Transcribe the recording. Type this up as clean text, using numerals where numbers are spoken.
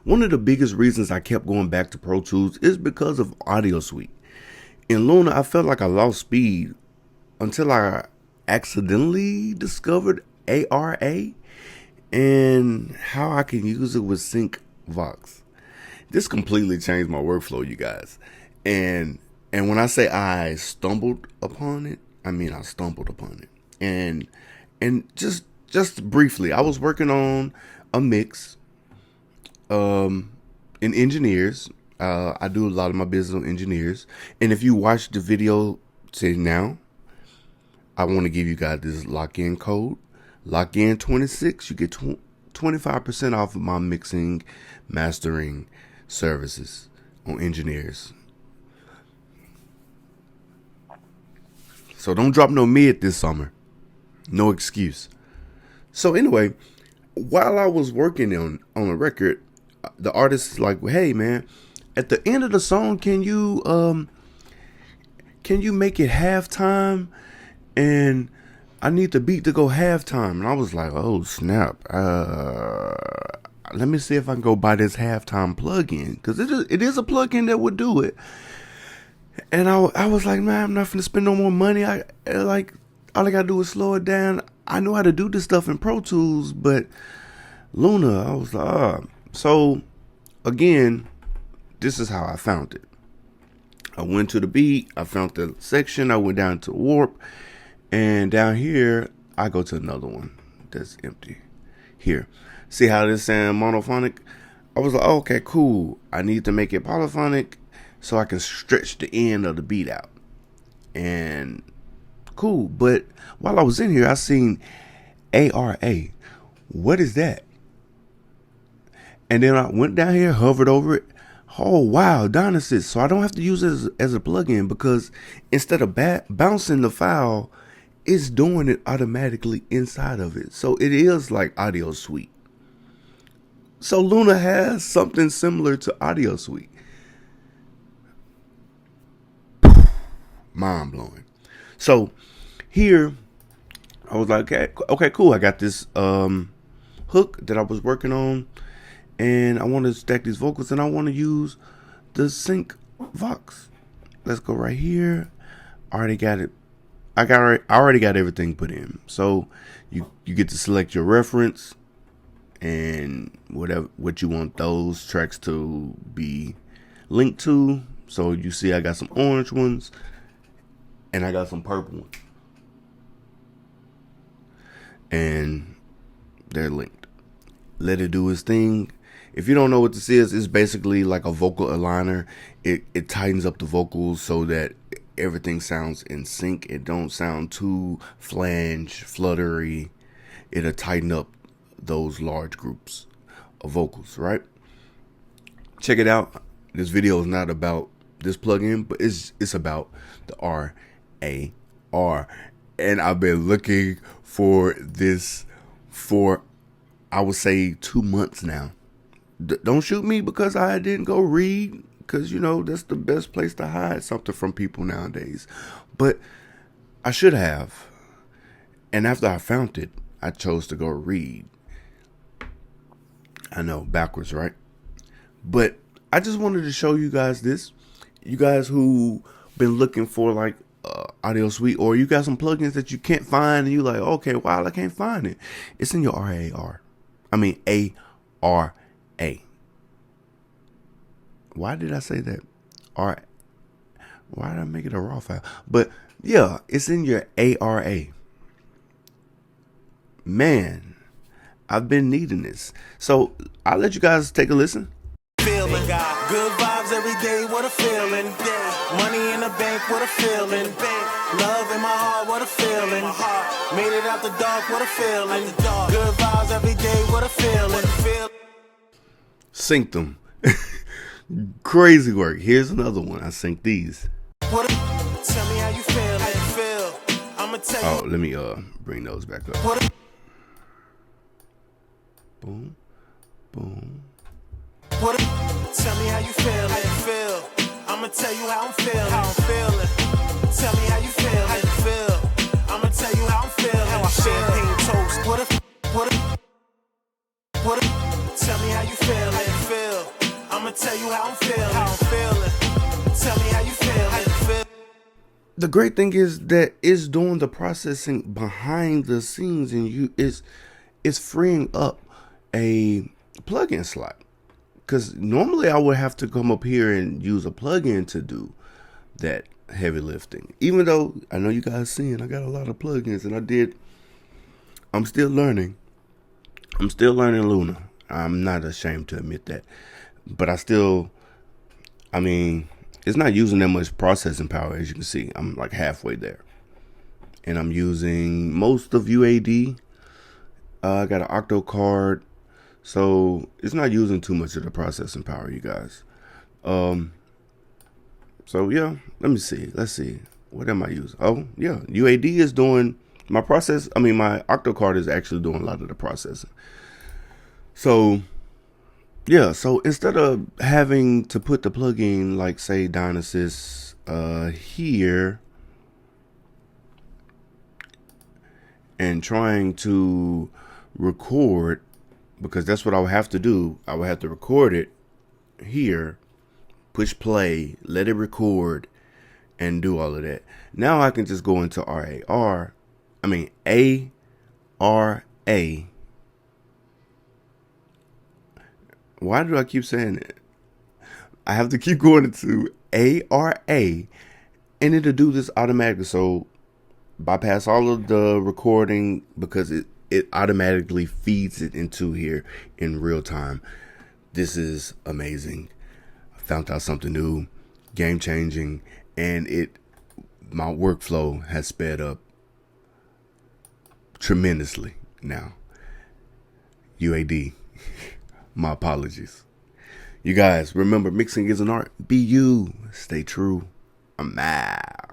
One of the biggest reasons I kept going back to Pro Tools is because of Audio Suite. In Luna, I felt like I lost speed until I accidentally discovered ARA and how I can use it with SyncVox. This completely changed my workflow, you guys. And when I say I stumbled upon it, I mean I stumbled upon it. And just briefly, I was working on a mix in EngineEars. I do a lot of my business on EngineEars. And if you watch the video to now, I want to give you guys this lock-in code. Lock in 26. You get 25% off of my mixing, mastering services on EngineEars. So don't drop no mid this summer. No excuse. So anyway, while I was working on a record, the artist is like, well, hey man, at the end of the song, can you make it halftime? And I need the beat to go halftime. And I was like, oh snap. Let me see if I can go buy this halftime plugin, because it is a plugin that would do it. And I was like, man, I'm not gonna spend no more money. All I gotta do is slow it down. I know how to do this stuff in Pro Tools, but Luna, I was like, So again, this is how I found it. I went to the beat, I found the section, I went down to warp, and down here I go to another one that's empty. Here, see how this sound monophonic? I was like, oh, okay, cool. I need to make it polyphonic so I can stretch the end of the beat out. And cool, but while I was in here, I seen ARA. What is that? And then I went down here, hovered over it. Oh wow, Dynasys. So I don't have to use it as a plugin, because instead of bouncing the file, it's doing it automatically inside of it. So it is like Audio Suite. So Luna has something similar to Audio Suite. Mind blowing. So here I was like, okay, cool. I got this hook that I was working on, and I want to stack these vocals, and I want to use the SyncVox. Let's go right here. I already got it. I already got everything put in. So you get to select your reference and what you want those tracks to be linked to. So you see I got some orange ones and I got some purple ones, and they're linked. Let it do its thing. If you don't know what this is, it's basically like a vocal aligner. It tightens up the vocals so that everything sounds in sync. It don't sound too flange, fluttery. It'll tighten up those large groups of vocals, right? Check it out. This video is not about this plugin, but it's about the RAR. And I've been looking for this for, I would say, 2 months now. Don't shoot me because I didn't go read, because that's the best place to hide something from people nowadays. But I should have. And after I found it, I chose to go read. I know, backwards, right? But I just wanted to show you guys this. You guys who been looking for like Audio Suite, or you got some plugins that you can't find, and you like, okay, wow, I can't find it. It's in your ARA. Why did I say that? Why did I make it a raw file? But yeah, it's in your ARA. Man, I've been needing this. So I'll let you guys take a listen. Feeling good vibes every day, what a feeling. Money in the bank, what a feeling. Love in my heart, what a feeling. Made it out the dark, what a feeling. Good vibes every day, what a feeling. Sync them. Crazy work. Here's another one. I synced these. Tell me how you feel, I'ma tell you. Oh, let me bring those back up. Boom, boom. Tell me how you feel, I'ma tell you how I'm feeling, Tell me how you feel, I'ma tell you how I'm feeling. Champagne toast, what if? Tell me how you feel, I'ma tell you how I'm feeling. Tell me how you feel. The great thing is that it's doing the processing behind the scenes, and it's freeing up a plugin slot. Because normally I would have to come up here and use a plugin to do that heavy lifting. Even though I know you guys seeing I got a lot of plugins, and I'm still learning. I'm still learning Luna. I'm not ashamed to admit that. But it's not using that much processing power, as you can see. I'm like halfway there. And I'm using most of UAD. I got an Octo card. So it's not using too much of the processing power, you guys. So yeah, let me see. Let's see. What am I using? Oh yeah, UAD is doing my process. My Octo card is actually doing a lot of the processing. So yeah, so instead of having to put the plugin like say Dynasys here and trying to record, because that's what I would have to do. I would have to record it here, push play, let it record, and do all of that. Now I can just go into ARA. Why do I keep saying it? I have to keep going into ARA, and it'll do this automatically. So bypass all of the recording, because it automatically feeds it into here in real time. This is amazing. I found out something new, game changing, and my workflow has sped up tremendously now. UAD. My apologies. You guys, remember, mixing is an art. Be you. Stay true. I'm out.